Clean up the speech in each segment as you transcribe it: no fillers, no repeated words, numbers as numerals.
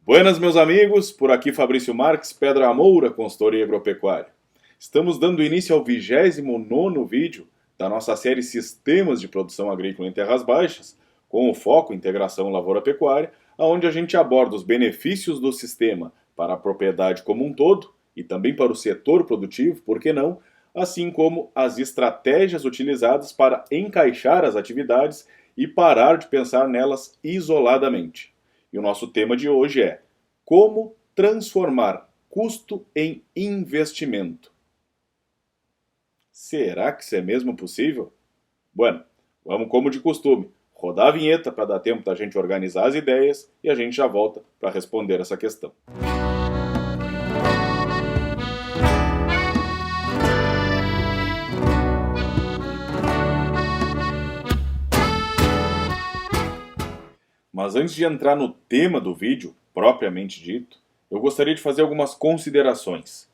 Buenas, meus amigos, por aqui Fabrício Marques, Pedra Moura, consultoria agropecuária. Estamos dando início ao 29º vídeo da nossa série Sistemas de Produção Agrícola em Terras Baixas, com o foco em integração lavoura-pecuária, onde a gente aborda os benefícios do sistema para a propriedade como um todo e também para o setor produtivo, por que não, assim como as estratégias utilizadas para encaixar as atividades e parar de pensar nelas isoladamente. E o nosso tema de hoje é como transformar custo em investimento. Será que isso é mesmo possível? Bueno, vamos como de costume, rodar a vinheta para dar tempo da gente organizar as ideias e a gente já volta para responder essa questão. Mas antes de entrar no tema do vídeo, propriamente dito, eu gostaria de fazer algumas considerações.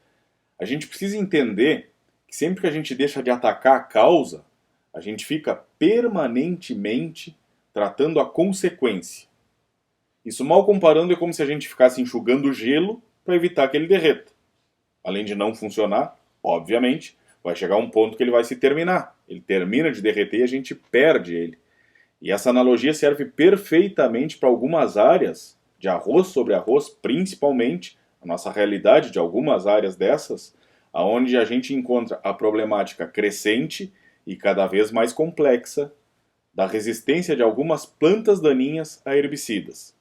A gente precisa entender que sempre que a gente deixa de atacar a causa, a gente fica permanentemente tratando a consequência. Isso, mal comparando, é como se a gente ficasse enxugando o gelo para evitar que ele derreta. Além de não funcionar, obviamente, vai chegar um ponto que ele vai se terminar. Ele termina de derreter e a gente perde ele. E essa analogia serve perfeitamente para algumas áreas, de arroz sobre arroz, principalmente, a nossa realidade de algumas áreas dessas, onde a gente encontra a problemática crescente e cada vez mais complexa da resistência de algumas plantas daninhas a herbicidas.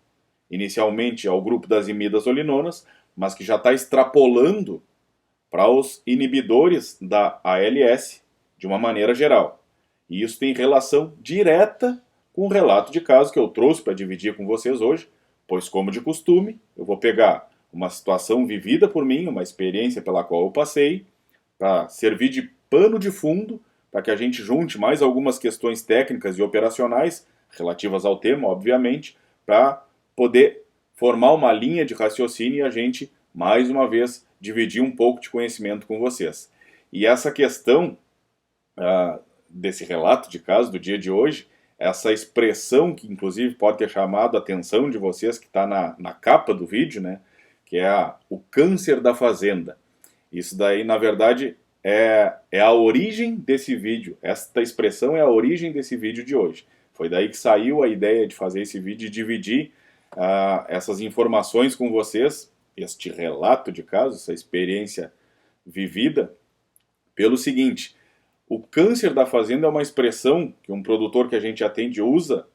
Inicialmente ao grupo das imidazolinonas, mas que já está extrapolando para os inibidores da ALS de uma maneira geral. E isso tem relação direta com o relato de caso que eu trouxe para dividir com vocês hoje, pois, como de costume, eu vou pegar uma situação vivida por mim, uma experiência pela qual eu passei, para servir de pano de fundo, para que a gente junte mais algumas questões técnicas e operacionais, relativas ao tema, obviamente, para poder formar uma linha de raciocínio e a gente, mais uma vez, dividir um pouco de conhecimento com vocês. E essa questão desse relato de caso do dia de hoje, essa expressão que inclusive pode ter chamado a atenção de vocês, que está na capa do vídeo, né, que é o câncer da fazenda. Isso daí, na verdade, é a origem desse vídeo. Esta expressão é a origem desse vídeo de hoje. Foi daí que saiu a ideia de fazer esse vídeo e dividir essas informações com vocês, este relato de caso, essa experiência vivida, pelo seguinte: o câncer da fazenda é uma expressão que um produtor que a gente atende usa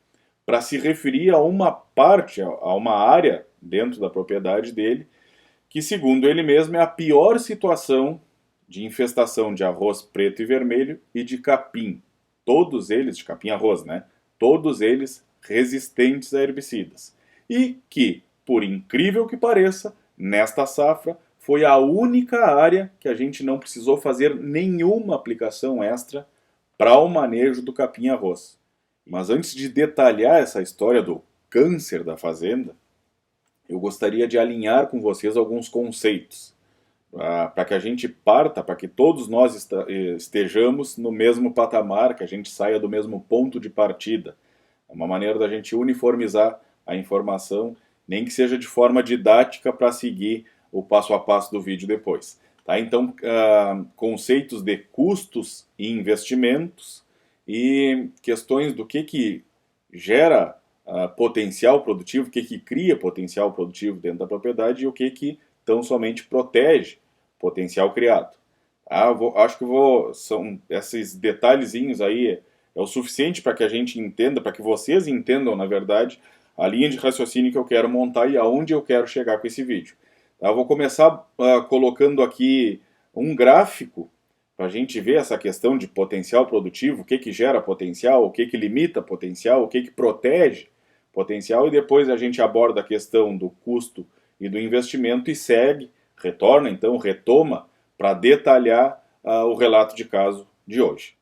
para se referir a uma parte, a uma área dentro da propriedade dele, que, segundo ele mesmo, é a pior situação de infestação de arroz preto e vermelho e de capim. Todos eles, de capim-arroz, né? Todos eles resistentes a herbicidas. E que, por incrível que pareça, nesta safra, foi a única área que a gente não precisou fazer nenhuma aplicação extra para o manejo do capim-arroz. Mas antes de detalhar essa história do câncer da fazenda, eu gostaria de alinhar com vocês alguns conceitos, para que a gente parta, para que todos nós estejamos no mesmo patamar, que a gente saia do mesmo ponto de partida. É uma maneira da gente uniformizar a informação, nem que seja de forma didática para seguir o passo a passo do vídeo depois. Tá? Então, conceitos de custos e investimentos e questões do que gera potencial produtivo, o que cria potencial produtivo dentro da propriedade e o que tão somente protege potencial criado. Tá? Acho que são esses detalhezinhos aí é o suficiente para que a gente entenda, para que vocês entendam, na verdade, a linha de raciocínio que eu quero montar e aonde eu quero chegar com esse vídeo. Eu vou começar colocando aqui um gráfico para a gente ver essa questão de potencial produtivo, o que gera potencial, o que limita potencial, o que protege potencial, e depois a gente aborda a questão do custo e do investimento e retoma para detalhar o relato de caso de hoje.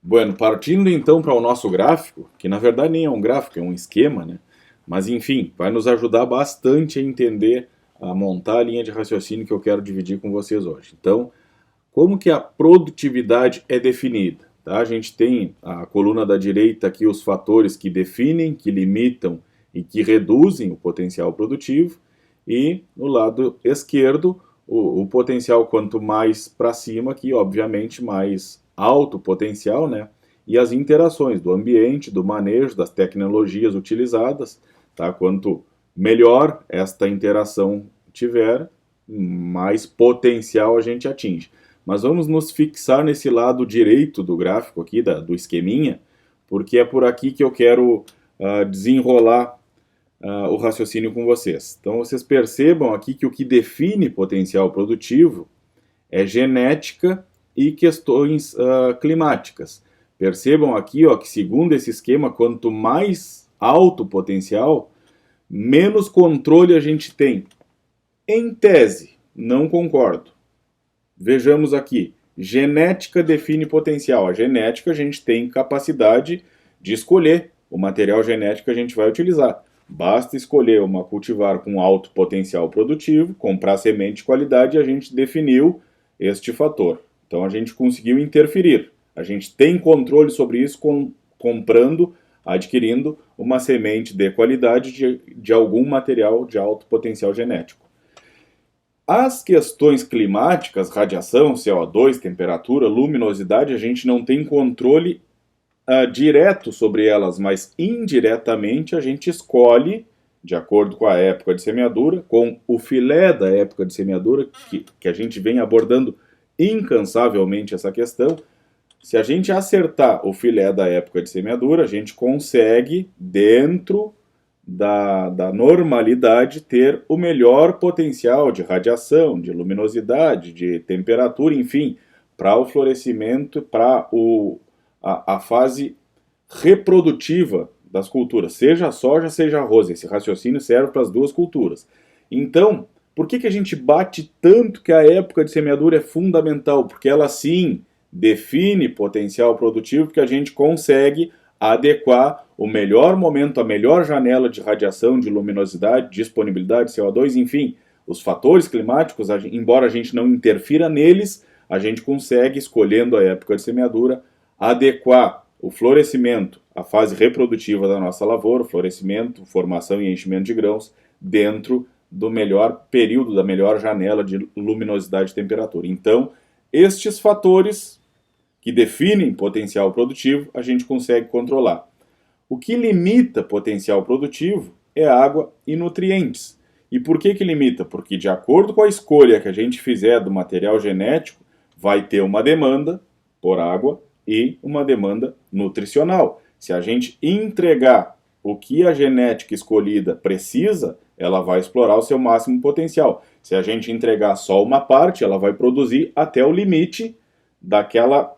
Bueno, partindo então para o nosso gráfico, que na verdade nem é um gráfico, é um esquema, né? Mas enfim, vai nos ajudar bastante a entender, a montar a linha de raciocínio que eu quero dividir com vocês hoje. Então, como que a produtividade é definida? Tá? A gente tem a coluna da direita aqui os fatores que definem, que limitam e que reduzem o potencial produtivo, e no lado esquerdo, o potencial quanto mais para cima, que obviamente mais alto potencial, né? E as interações do ambiente, do manejo, das tecnologias utilizadas, tá? Quanto melhor esta interação tiver, mais potencial a gente atinge. Mas vamos nos fixar nesse lado direito do gráfico aqui, do esqueminha, porque é por aqui que eu quero desenrolar o raciocínio com vocês. Então vocês percebam aqui que o que define potencial produtivo é genética e questões climáticas. Percebam aqui que segundo esse esquema, quanto mais alto o potencial, menos controle a gente tem. Em tese, não concordo. Vejamos aqui, genética define potencial. A genética a gente tem capacidade de escolher o material genético que a gente vai utilizar. Basta escolher uma cultivar com alto potencial produtivo, comprar semente de qualidade e a gente definiu este fator. Então a gente conseguiu interferir. A gente tem controle sobre isso comprando, adquirindo uma semente de qualidade de algum material de alto potencial genético. As questões climáticas, radiação, CO2, temperatura, luminosidade, a gente não tem controle direto sobre elas, mas indiretamente a gente escolhe, de acordo com a época de semeadura, com o filé da época de semeadura, que a gente vem abordando incansavelmente essa questão. Se a gente acertar o filé da época de semeadura, a gente consegue, dentro da normalidade, ter o melhor potencial de radiação, de luminosidade, de temperatura, enfim, para o florescimento, para a fase reprodutiva das culturas, seja a soja, seja arroz. Esse raciocínio serve para as duas culturas. Então, por que a gente bate tanto que a época de semeadura é fundamental? Porque ela sim define potencial produtivo, que a gente consegue adequar o melhor momento, a melhor janela de radiação, de luminosidade, disponibilidade, CO2, enfim, os fatores climáticos, embora a gente não interfira neles, a gente consegue, escolhendo a época de semeadura, adequar o florescimento, a fase reprodutiva da nossa lavoura, florescimento, formação e enchimento de grãos, dentro do melhor período, da melhor janela de luminosidade e temperatura. Então, estes fatores que definem potencial produtivo, a gente consegue controlar. O que limita potencial produtivo é água e nutrientes. E por que limita? Porque de acordo com a escolha que a gente fizer do material genético, vai ter uma demanda por água e uma demanda nutricional. Se a gente entregar o que a genética escolhida precisa, ela vai explorar o seu máximo potencial. Se a gente entregar só uma parte, ela vai produzir até o limite daquela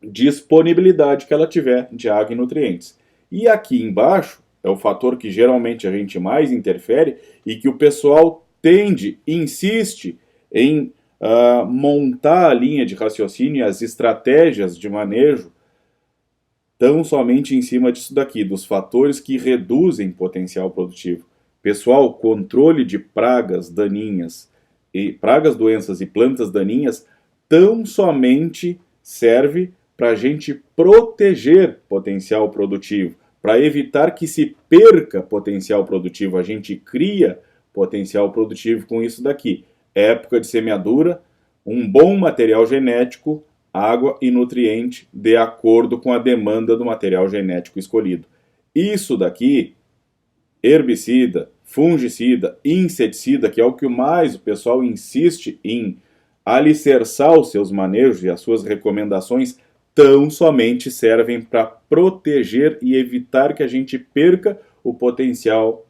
disponibilidade que ela tiver de água e nutrientes. E aqui embaixo é o fator que geralmente a gente mais interfere e que o pessoal insiste em montar a linha de raciocínio e as estratégias de manejo tão somente em cima disso daqui, dos fatores que reduzem potencial produtivo. Pessoal, controle de pragas daninhas, pragas, doenças e plantas daninhas tão somente serve para a gente proteger potencial produtivo, para evitar que se perca potencial produtivo. A gente cria potencial produtivo com isso daqui. Época de semeadura, um bom material genético, água e nutriente de acordo com a demanda do material genético escolhido. Isso daqui, herbicida, fungicida, inseticida, que é o que mais o pessoal insiste em alicerçar os seus manejos e as suas recomendações, tão somente servem para proteger e evitar que a gente perca o potencial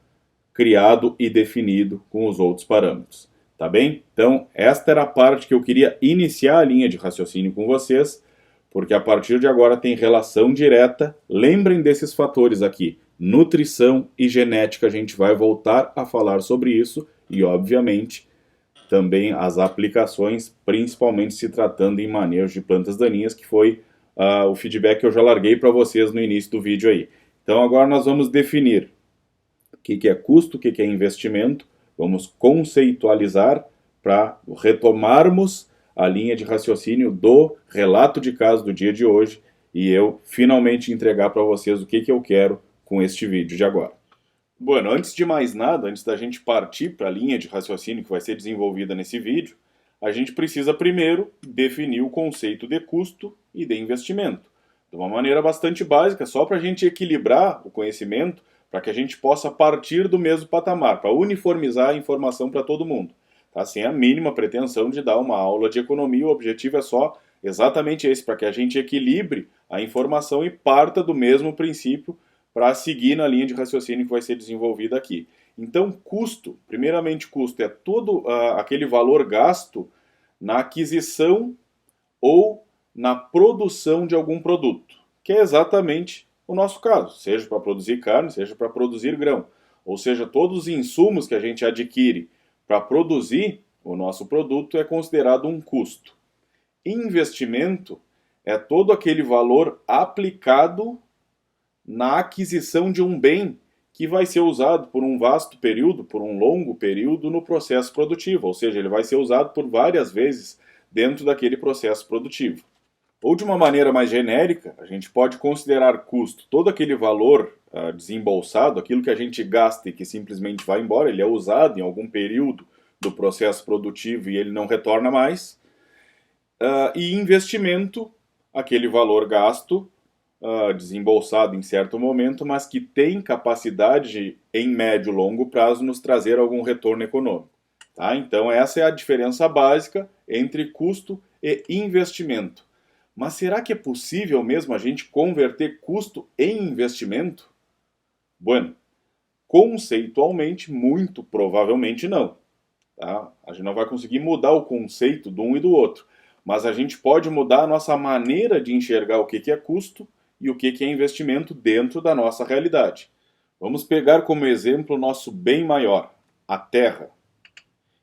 criado e definido com os outros parâmetros. Tá bem? Então, esta era a parte que eu queria iniciar a linha de raciocínio com vocês, porque a partir de agora tem relação direta. Lembrem desses fatores aqui, nutrição e genética, a gente vai voltar a falar sobre isso e, obviamente, também as aplicações, principalmente se tratando em manejo de plantas daninhas, que foi o feedback que eu já larguei para vocês no início do vídeo aí. Então agora nós vamos definir o que é custo, o que é investimento, vamos conceitualizar para retomarmos a linha de raciocínio do relato de caso do dia de hoje e eu finalmente entregar para vocês o que eu quero com este vídeo de agora. Bueno, antes de mais nada, antes da gente partir para a linha de raciocínio que vai ser desenvolvida nesse vídeo, a gente precisa primeiro definir o conceito de custo e de investimento. De uma maneira bastante básica, só para a gente equilibrar o conhecimento, para que a gente possa partir do mesmo patamar, para uniformizar a informação para todo mundo. Tá? Sem a mínima pretensão de dar uma aula de economia, o objetivo é só exatamente esse, para que a gente equilibre a informação e parta do mesmo princípio para seguir na linha de raciocínio que vai ser desenvolvida aqui. Então, custo, primeiramente custo, é todo aquele valor gasto na aquisição ou na produção de algum produto, que é exatamente o nosso caso, seja para produzir carne, seja para produzir grão. Ou seja, todos os insumos que a gente adquire para produzir o nosso produto é considerado um custo. Investimento é todo aquele valor aplicado na aquisição de um bem que vai ser usado por um vasto período, por um longo período no processo produtivo, ou seja, ele vai ser usado por várias vezes dentro daquele processo produtivo. Ou de uma maneira mais genérica, a gente pode considerar custo todo aquele valor desembolsado, aquilo que a gente gasta e que simplesmente vai embora, ele é usado em algum período do processo produtivo e ele não retorna mais, e investimento, aquele valor gasto desembolsado em certo momento, mas que tem capacidade em médio e longo prazo nos trazer algum retorno econômico. Tá? Então essa é a diferença básica entre custo e investimento. Mas será que é possível mesmo a gente converter custo em investimento? Bueno, conceitualmente, muito provavelmente não. Tá? A gente não vai conseguir mudar o conceito de um e do outro, mas a gente pode mudar a nossa maneira de enxergar o que é custo e o que é investimento dentro da nossa realidade. Vamos pegar como exemplo o nosso bem maior, a terra.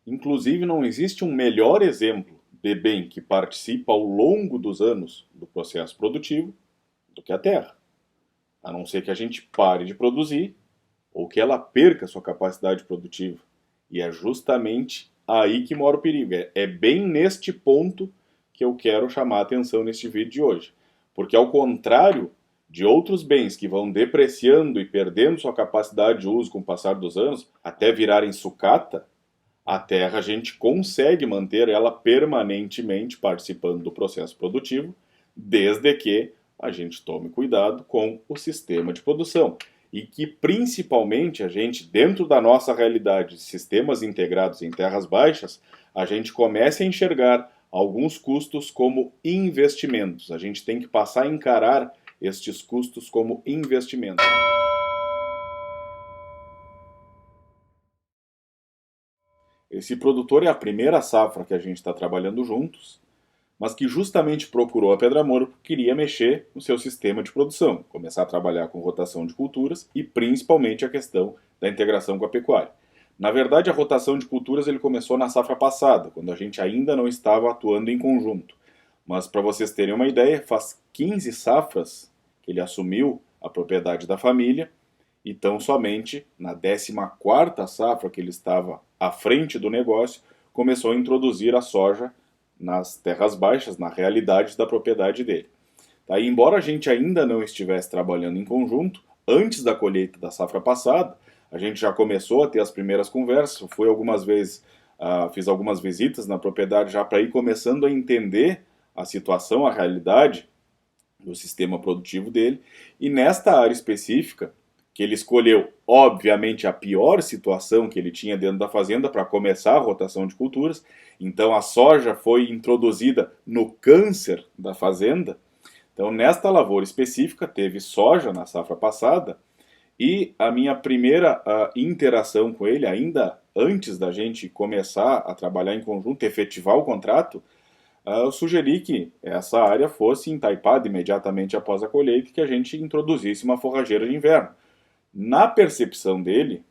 Inclusive, não existe um melhor exemplo de bem que participa ao longo dos anos do processo produtivo do que a terra. A não ser que a gente pare de produzir ou que ela perca sua capacidade produtiva. E é justamente aí que mora o perigo. É bem neste ponto que eu quero chamar a atenção neste vídeo de hoje. Porque ao contrário de outros bens que vão depreciando e perdendo sua capacidade de uso com o passar dos anos, até virarem sucata, a terra a gente consegue manter ela permanentemente participando do processo produtivo, desde que a gente tome cuidado com o sistema de produção. E que principalmente a gente, dentro da nossa realidade de sistemas integrados em terras baixas, a gente comece a enxergar alguns custos como investimentos. A gente tem que passar a encarar estes custos como investimentos. Esse produtor é a primeira safra que a gente está trabalhando juntos, mas que justamente procurou a Pedra Moura porque queria mexer no seu sistema de produção, começar a trabalhar com rotação de culturas e principalmente a questão da integração com a pecuária. Na verdade, a rotação de culturas ele começou na safra passada, quando a gente ainda não estava atuando em conjunto. Mas para vocês terem uma ideia, faz 15 safras que ele assumiu a propriedade da família, e tão somente na 14ª safra que ele estava à frente do negócio, começou a introduzir a soja nas terras baixas, na realidade da propriedade dele. Tá? E embora a gente ainda não estivesse trabalhando em conjunto, antes da colheita da safra passada, a gente já começou a ter as primeiras conversas, fui algumas vezes, fiz algumas visitas na propriedade já para ir começando a entender a situação, a realidade do sistema produtivo dele, e nesta área específica, que ele escolheu, obviamente, a pior situação que ele tinha dentro da fazenda para começar a rotação de culturas. Então a soja foi introduzida no câncer da fazenda. Então nesta lavoura específica teve soja na safra passada e a minha primeira interação com ele, ainda antes da gente começar a trabalhar em conjunto, efetivar o contrato, eu sugeri que essa área fosse entaipada imediatamente após a colheita e que a gente introduzisse uma forrageira de inverno. Na percepção dele,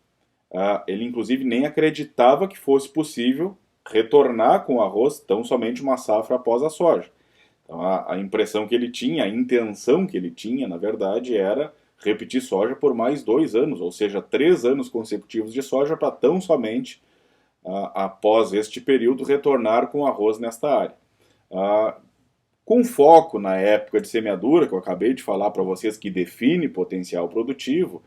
ele inclusive nem acreditava que fosse possível retornar com o arroz tão somente uma safra após a soja. Então, a impressão que ele tinha, a intenção que ele tinha, na verdade, era repetir soja por mais 2 anos, ou seja, 3 anos consecutivos de soja para tão somente, após este período, retornar com arroz nesta área. Com foco na época de semeadura, que eu acabei de falar para vocês, que define potencial produtivo,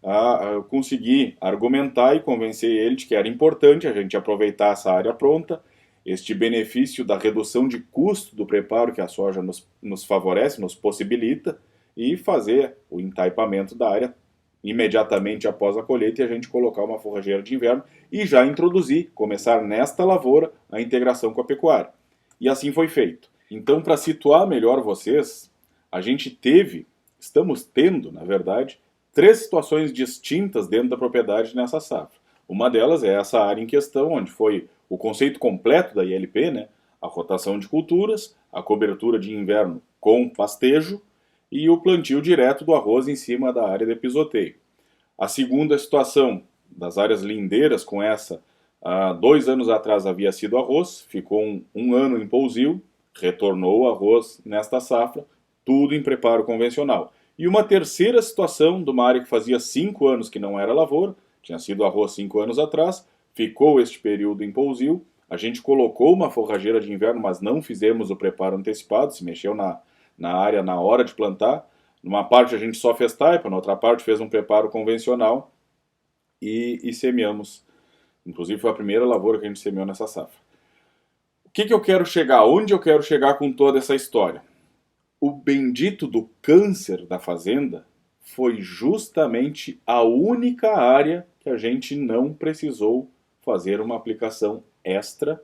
a conseguir argumentar e convencer ele de que era importante a gente aproveitar essa área pronta, este benefício da redução de custo do preparo que a soja nos favorece, nos possibilita, e fazer o entaipamento da área imediatamente após a colheita e a gente colocar uma forrageira de inverno e já introduzir, começar nesta lavoura, a integração com a pecuária. E assim foi feito. Então, para situar melhor vocês, a gente estamos tendo, na verdade, 3 situações distintas dentro da propriedade nessa safra. Uma delas é essa área em questão, onde foi o conceito completo da ILP, né? A rotação de culturas, a cobertura de inverno com pastejo e o plantio direto do arroz em cima da área de pisoteio. A segunda situação das áreas lindeiras com essa, há 2 anos atrás havia sido arroz, ficou um ano em pousio, retornou o arroz nesta safra, tudo em preparo convencional. E uma terceira situação de uma área que fazia 5 anos que não era lavoura, tinha sido arroz 5 anos atrás, ficou este período em pousio, a gente colocou uma forrageira de inverno, mas não fizemos o preparo antecipado, se mexeu na área na hora de plantar. Numa parte a gente só fez taipa, na outra parte fez um preparo convencional e semeamos. Inclusive foi a primeira lavoura que a gente semeou nessa safra. O que eu quero chegar? Onde eu quero chegar com toda essa história? O bendito do câncer da fazenda foi justamente a única área que a gente não precisou fazer uma aplicação extra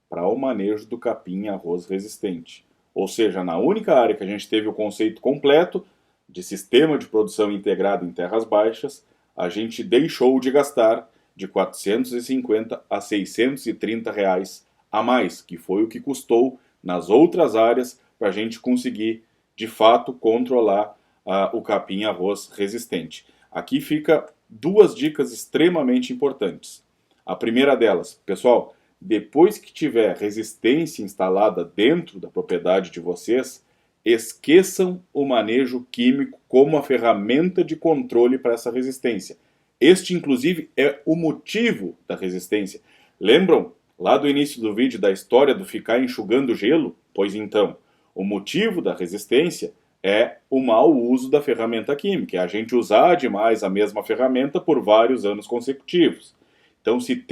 para o manejo do capim arroz resistente. Ou seja, na única área que a gente teve o conceito completo de sistema de produção integrado em terras baixas, a gente deixou de gastar de 450 a 630 reais a mais, que foi o que custou nas outras áreas para a gente conseguir, de fato, controlar o capim arroz resistente. Aqui fica 2 dicas extremamente importantes. A primeira delas, pessoal, depois que tiver resistência instalada dentro da propriedade de vocês, esqueçam o manejo químico como a ferramenta de controle para essa resistência. Este, inclusive, é o motivo da resistência. Lembram lá do início do vídeo da história do ficar enxugando gelo? Pois então, o motivo da resistência é o mau uso da ferramenta química, é a gente usar demais a mesma ferramenta por vários anos consecutivos. Então, se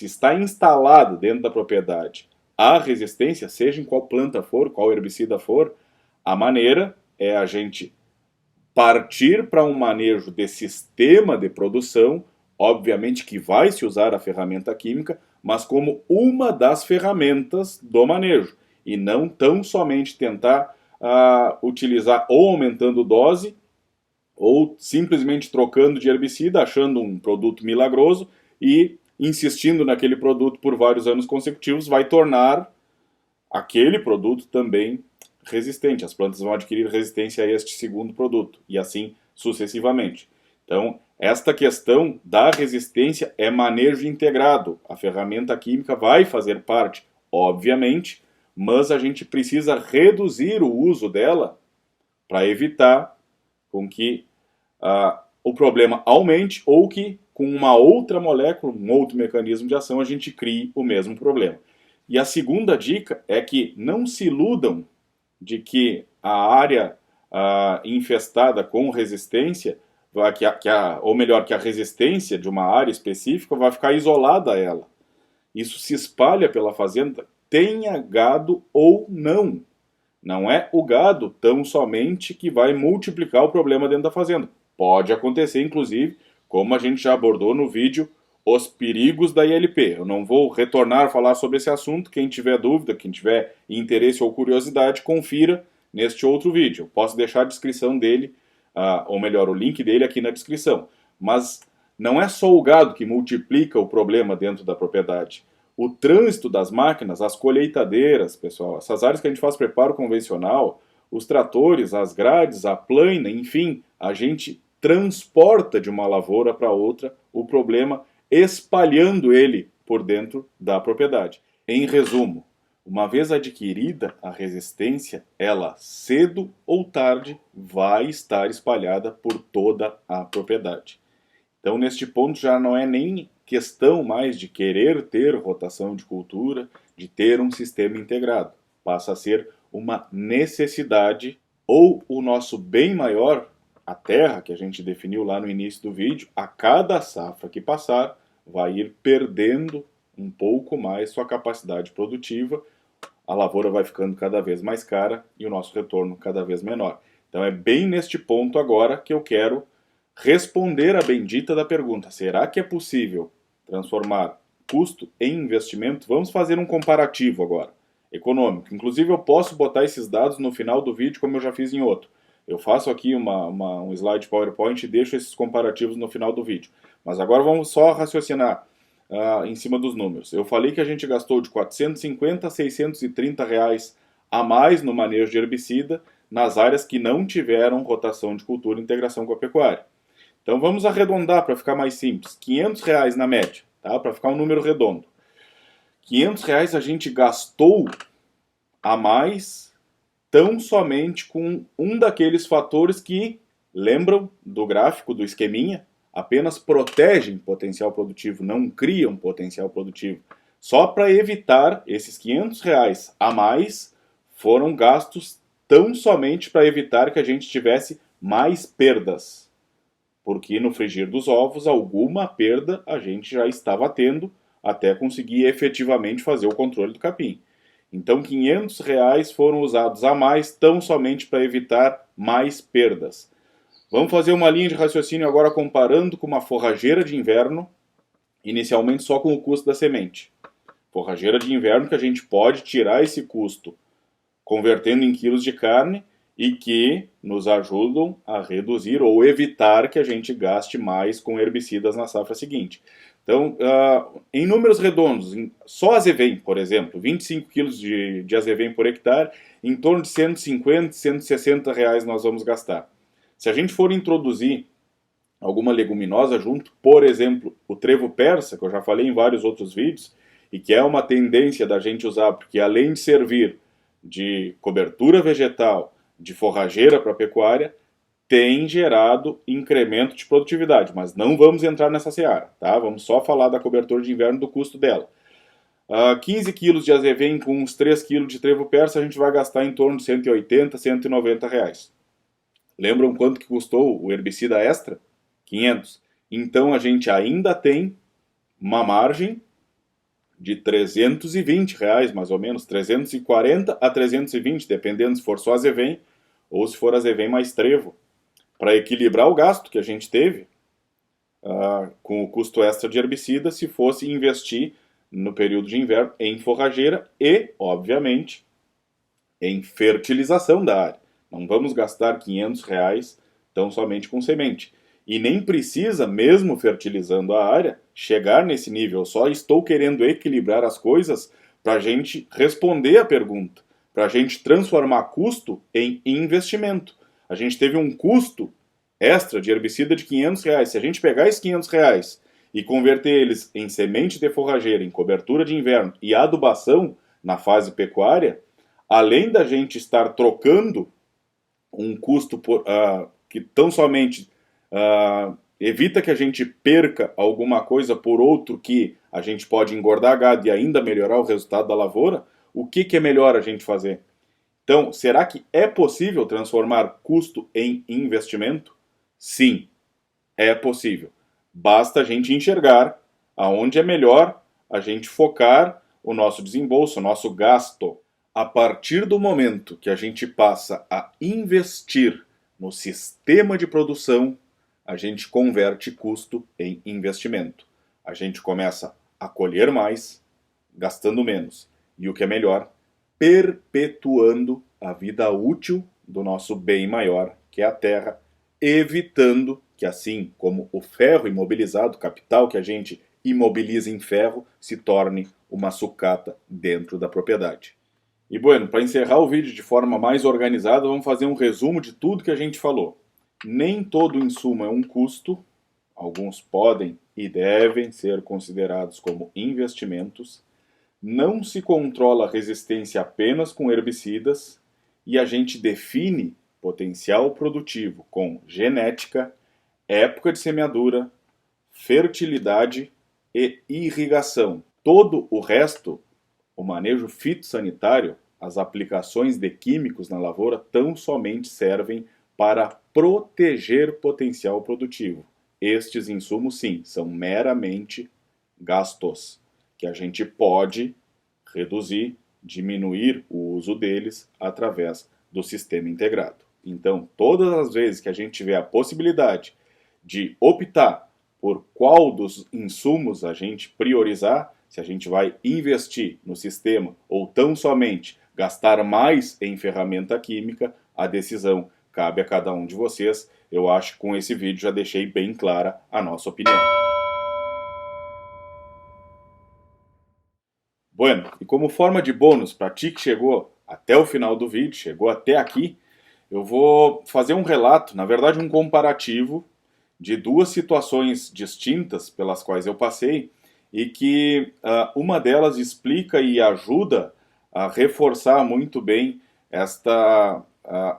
está instalado dentro da propriedade a resistência, seja em qual planta for, qual herbicida for, a maneira é a gente partir para um manejo de sistema de produção, obviamente que vai se usar a ferramenta química, mas como uma das ferramentas do manejo, e não tão somente tentar utilizar ou aumentando dose, ou simplesmente trocando de herbicida, achando um produto milagroso e insistindo naquele produto por vários anos consecutivos, vai tornar aquele produto também resistente. As plantas vão adquirir resistência a este segundo produto, e assim sucessivamente. Então, esta questão da resistência é manejo integrado. A ferramenta química vai fazer parte, obviamente, mas a gente precisa reduzir o uso dela para evitar com que o problema aumente ou que com uma outra molécula, um outro mecanismo de ação, a gente crie o mesmo problema. E a segunda dica é que não se iludam de que a área infestada com resistência, ou melhor, que a resistência de uma área específica vai ficar isolada a ela. Isso se espalha pela fazenda, tenha gado ou não. Não é o gado tão somente que vai multiplicar o problema dentro da fazenda. Pode acontecer, inclusive, como a gente já abordou no vídeo, os perigos da ILP. Eu não vou retornar a falar sobre esse assunto. Quem tiver dúvida, quem tiver interesse ou curiosidade, confira neste outro vídeo. Eu posso deixar a descrição dele, ou melhor, o link dele aqui na descrição. Mas não é só o gado que multiplica o problema dentro da propriedade. O trânsito das máquinas, as colheitadeiras, pessoal, essas áreas que a gente faz preparo convencional, os tratores, as grades, a plaina, enfim, a gente transporta de uma lavoura para outra o problema, espalhando ele por dentro da propriedade. Em resumo, uma vez adquirida a resistência, ela cedo ou tarde vai estar espalhada por toda a propriedade. Então, neste ponto, já não é nem questão mais de querer ter rotação de cultura, de ter um sistema integrado. Passa a ser uma necessidade ou o nosso bem maior, a terra que a gente definiu lá no início do vídeo, a cada safra que passar, vai ir perdendo um pouco mais sua capacidade produtiva, a lavoura vai ficando cada vez mais cara e o nosso retorno cada vez menor. Então é bem neste ponto agora que eu quero responder a bendita da pergunta: será que é possível transformar custo em investimento? Vamos fazer um comparativo agora, econômico. Inclusive eu posso botar esses dados no final do vídeo, como eu já fiz em outro. Eu faço aqui um slide PowerPoint e deixo esses comparativos no final do vídeo. Mas agora vamos só raciocinar em cima dos números. Eu falei que a gente gastou de 450 a 630 reais a mais no manejo de herbicida nas áreas que não tiveram rotação de cultura e integração com a pecuária. Então vamos arredondar para ficar mais simples. 500 reais na média, tá? Para ficar um número redondo. 500 reais a gente gastou a mais tão somente com um daqueles fatores que, lembram do gráfico, do esqueminha, apenas protegem potencial produtivo, não criam potencial produtivo. Só para evitar esses 500 reais a mais, foram gastos tão somente para evitar que a gente tivesse mais perdas. Porque no frigir dos ovos, alguma perda a gente já estava tendo até conseguir efetivamente fazer o controle do capim. Então 500 reais foram usados a mais tão somente para evitar mais perdas. Vamos fazer uma linha de raciocínio agora comparando com uma forrageira de inverno, inicialmente só com o custo da semente. Forrageira de inverno que a gente pode tirar esse custo convertendo em quilos de carne e que nos ajudam a reduzir ou evitar que a gente gaste mais com herbicidas na safra seguinte. Então, em números redondos, só azevém, por exemplo, 25 quilos de azevém por hectare, em torno de 150, 160 reais nós vamos gastar. Se a gente for introduzir alguma leguminosa junto, por exemplo, o trevo persa, que eu já falei em vários outros vídeos, e que é uma tendência da gente usar, porque além de servir de cobertura vegetal, de forrageira para a pecuária, tem gerado incremento de produtividade, mas não vamos entrar nessa seara, tá? Vamos só falar da cobertura de inverno, do custo dela. 15 quilos de azevém com uns 3 quilos de trevo persa, a gente vai gastar em torno de 180, 190 reais. Lembram quanto que custou o herbicida extra? 500. Então a gente ainda tem uma margem de 320 reais, mais ou menos, 340 a 320, dependendo se for só azevém ou se for azevém mais trevo, para equilibrar o gasto que a gente teve com o custo extra de herbicida, se fosse investir no período de inverno em forrageira e, obviamente, em fertilização da área. Não vamos gastar 500 reais tão somente com semente. E nem precisa, mesmo fertilizando a área, chegar nesse nível. Eu só estou querendo equilibrar as coisas para a gente responder a pergunta, para a gente transformar custo em investimento. A gente teve um custo extra de herbicida de 500 reais. Se a gente pegar esses 500 reais e converter eles em semente de forrageira, em cobertura de inverno e adubação na fase pecuária, além da gente estar trocando um custo que tão somente evita que a gente perca alguma coisa por outro que a gente pode engordar gado e ainda melhorar o resultado da lavoura, o que é melhor a gente fazer? Então, será que é possível transformar custo em investimento? Sim, é possível. Basta a gente enxergar aonde é melhor a gente focar o nosso desembolso, o nosso gasto. A partir do momento que a gente passa a investir no sistema de produção, a gente converte custo em investimento. A gente começa a colher mais, gastando menos. E o que é melhor, perpetuando a vida útil do nosso bem maior, que é a terra, evitando que, assim como o ferro imobilizado, o capital que a gente imobiliza em ferro, se torne uma sucata dentro da propriedade. E, bueno, para encerrar o vídeo de forma mais organizada, vamos fazer um resumo de tudo que a gente falou. Nem todo insumo é um custo, alguns podem e devem ser considerados como investimentos. Não se controla a resistência apenas com herbicidas e a gente define potencial produtivo com genética, época de semeadura, fertilidade e irrigação. Todo o resto, o manejo fitossanitário, as aplicações de químicos na lavoura, tão somente servem para proteger potencial produtivo. Estes insumos, sim, são meramente gastos, que a gente pode reduzir, diminuir o uso deles através do sistema integrado. Então, todas as vezes que a gente tiver a possibilidade de optar por qual dos insumos a gente priorizar, se a gente vai investir no sistema ou tão somente gastar mais em ferramenta química, a decisão cabe a cada um de vocês. Eu acho que com esse vídeo já deixei bem clara a nossa opinião. Bueno, e como forma de bônus para ti que chegou até o final do vídeo, chegou até aqui, eu vou fazer um relato, na verdade um comparativo, de duas situações distintas pelas quais eu passei e que uma delas explica e ajuda a reforçar muito bem esta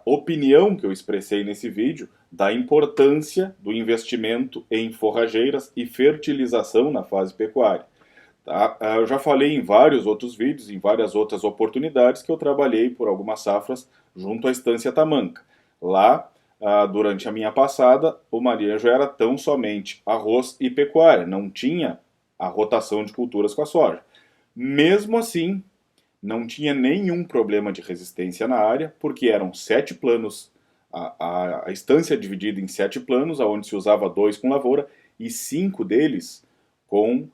opinião que eu expressei nesse vídeo da importância do investimento em forrageiras e fertilização na fase pecuária. Tá? Eu já falei em vários outros vídeos, em várias outras oportunidades, que eu trabalhei por algumas safras junto à Estância Tamanca. Lá, durante a minha passada, o manejo era tão somente arroz e pecuária, não tinha a rotação de culturas com a soja. Mesmo assim, não tinha nenhum problema de resistência na área, porque eram 7 planos, a estância dividida em 7 planos, onde se usava 2 com lavoura, e 5 deles com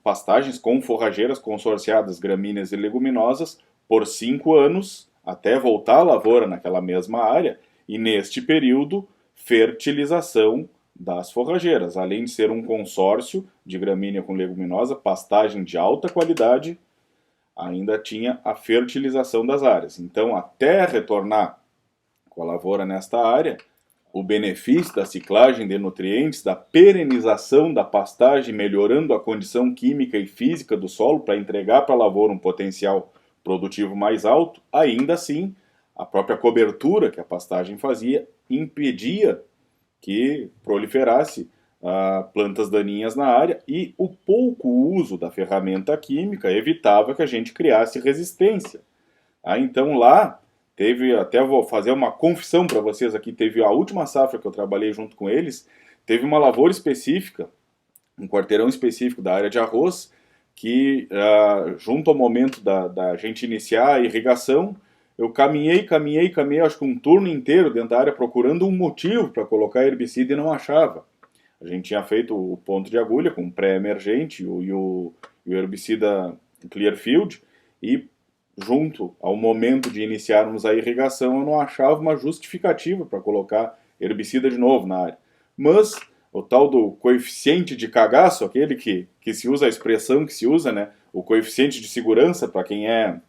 pastagens com forrageiras consorciadas, gramíneas e leguminosas, por 5 anos, até voltar à lavoura naquela mesma área, e neste período, fertilização das forrageiras, além de ser um consórcio de gramínea com leguminosa, pastagem de alta qualidade, ainda tinha a fertilização das áreas. Então, até retornar com a lavoura nesta área, o benefício da ciclagem de nutrientes, da perenização da pastagem, melhorando a condição química e física do solo para entregar para a lavoura um potencial produtivo mais alto, ainda assim, a própria cobertura que a pastagem fazia impedia que proliferasse plantas daninhas na área, e o pouco uso da ferramenta química evitava que a gente criasse resistência. Então lá, até vou fazer uma confissão para vocês aqui, teve a última safra que eu trabalhei junto com eles, teve uma lavoura específica, um quarteirão específico da área de arroz, que junto ao momento da gente iniciar a irrigação, eu caminhei, acho que um turno inteiro dentro da área procurando um motivo para colocar herbicida e não achava. A gente tinha feito o ponto de agulha com pré-emergente e o herbicida Clearfield, e junto ao momento de iniciarmos a irrigação eu não achava uma justificativa para colocar herbicida de novo na área. Mas o tal do coeficiente de cagaço, aquele que se usa, a expressão que se usa, né, o coeficiente de segurança, para quem é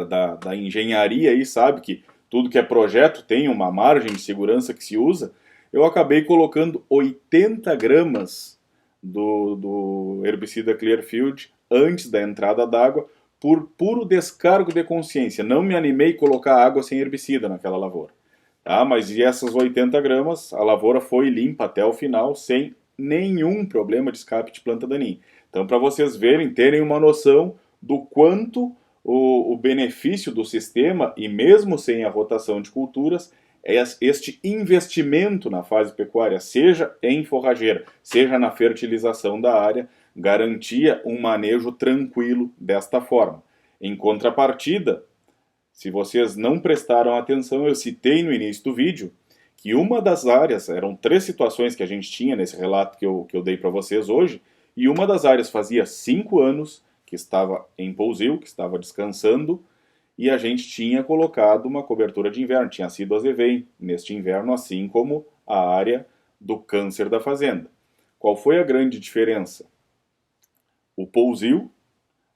da engenharia aí, sabe que tudo que é projeto tem uma margem de segurança que se usa, eu acabei colocando 80 gramas do herbicida Clearfield antes da entrada d'água, por puro descargo de consciência. Não me animei a colocar água sem herbicida naquela lavoura. Tá? Mas e essas 80 gramas, a lavoura foi limpa até o final, sem nenhum problema de escape de planta daninha. Então, para vocês verem, terem uma noção do quanto o benefício do sistema, e mesmo sem a rotação de culturas, é este investimento na fase pecuária, seja em forrageira, seja na fertilização da área, garantia um manejo tranquilo desta forma. Em contrapartida, se vocês não prestaram atenção, eu citei no início do vídeo que uma das áreas, eram 3 situações que a gente tinha nesse relato que eu dei para vocês hoje, e uma das áreas fazia 5 anos que estava em pousio, que estava descansando, e a gente tinha colocado uma cobertura de inverno, tinha sido a Zevém neste inverno, assim como a área do câncer da fazenda. Qual foi a grande diferença? O pousio,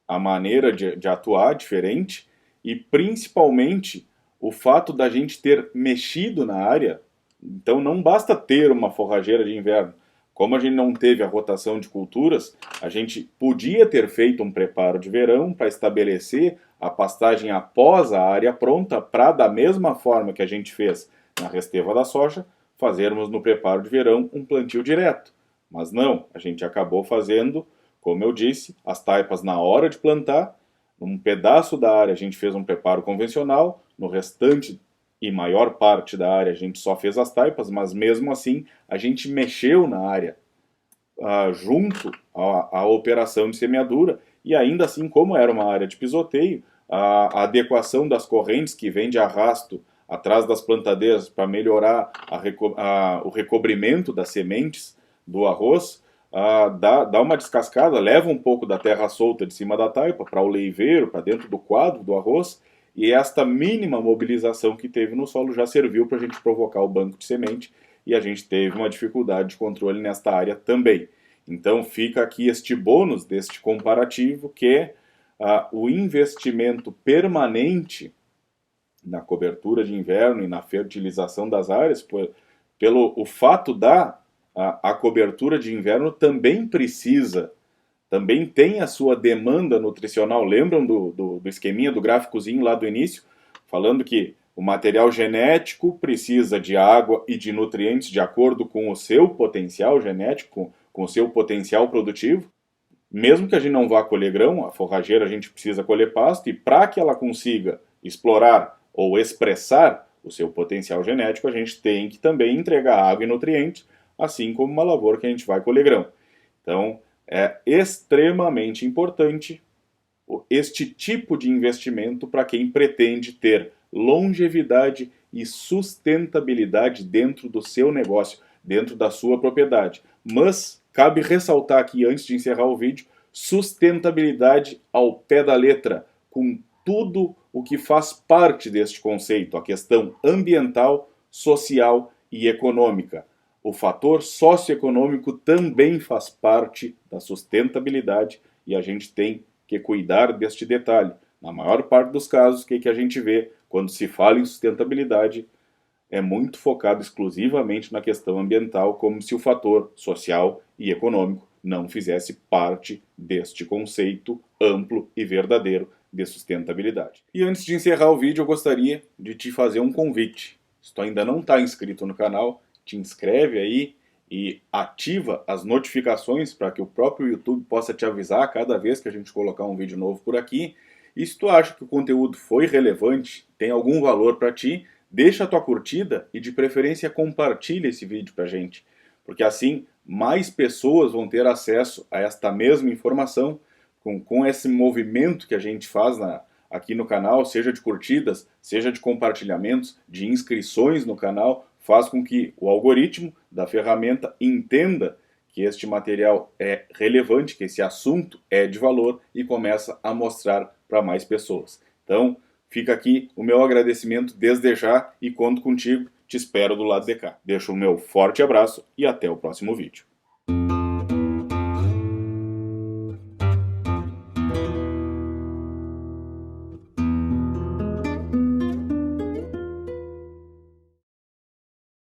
a maneira de atuar diferente, e principalmente o fato da gente ter mexido na área. Então não basta ter uma forrageira de inverno. Como a gente não teve a rotação de culturas, a gente podia ter feito um preparo de verão para estabelecer a pastagem após a área pronta, para da mesma forma que a gente fez na resteva da soja, fazermos no preparo de verão um plantio direto. Mas não, a gente acabou fazendo, como eu disse, as taipas na hora de plantar. Num pedaço da área a gente fez um preparo convencional, no restante e maior parte da área a gente só fez as taipas, mas mesmo assim a gente mexeu na área junto à operação de semeadura, e ainda assim, como era uma área de pisoteio, a adequação das correntes que vem de arrasto atrás das plantadeiras para melhorar o recobrimento das sementes do arroz, dá uma descascada, leva um pouco da terra solta de cima da taipa para o leiveiro, para dentro do quadro do arroz, e esta mínima mobilização que teve no solo já serviu para a gente provocar o banco de semente, e a gente teve uma dificuldade de controle nesta área também. Então fica aqui este bônus deste comparativo, que é o investimento permanente na cobertura de inverno e na fertilização das áreas, pelo o fato a cobertura de inverno também também tem a sua demanda nutricional. Lembram do esqueminha do gráficozinho lá do início? Falando que o material genético precisa de água e de nutrientes de acordo com o seu potencial genético, com o seu potencial produtivo. Mesmo que a gente não vá colher grão, a forrageira a gente precisa colher pasto, e para que ela consiga explorar ou expressar o seu potencial genético, a gente tem que também entregar água e nutrientes, assim como uma lavoura que a gente vai colher grão. Então, é extremamente importante este tipo de investimento para quem pretende ter longevidade e sustentabilidade dentro do seu negócio, dentro da sua propriedade. Mas cabe ressaltar aqui, antes de encerrar o vídeo, sustentabilidade ao pé da letra, com tudo o que faz parte deste conceito, a questão ambiental, social e econômica. O fator socioeconômico também faz parte da sustentabilidade e a gente tem que cuidar deste detalhe. Na maior parte dos casos, o que a gente vê quando se fala em sustentabilidade é muito focado exclusivamente na questão ambiental, como se o fator social e econômico não fizesse parte deste conceito amplo e verdadeiro de sustentabilidade. E antes de encerrar o vídeo, eu gostaria de te fazer um convite. Se tu ainda não está inscrito no canal, te inscreve aí e ativa as notificações para que o próprio YouTube possa te avisar cada vez que a gente colocar um vídeo novo por aqui. E se tu acha que o conteúdo foi relevante, tem algum valor para ti, deixa a tua curtida e de preferência compartilha esse vídeo para a gente, porque assim mais pessoas vão ter acesso a esta mesma informação com esse movimento que a gente faz aqui no canal, seja de curtidas, seja de compartilhamentos, de inscrições no canal, faz com que o algoritmo da ferramenta entenda que este material é relevante, que esse assunto é de valor e começa a mostrar para mais pessoas. Então, fica aqui o meu agradecimento desde já e conto contigo, te espero do lado de cá. Deixo o meu forte abraço e até o próximo vídeo.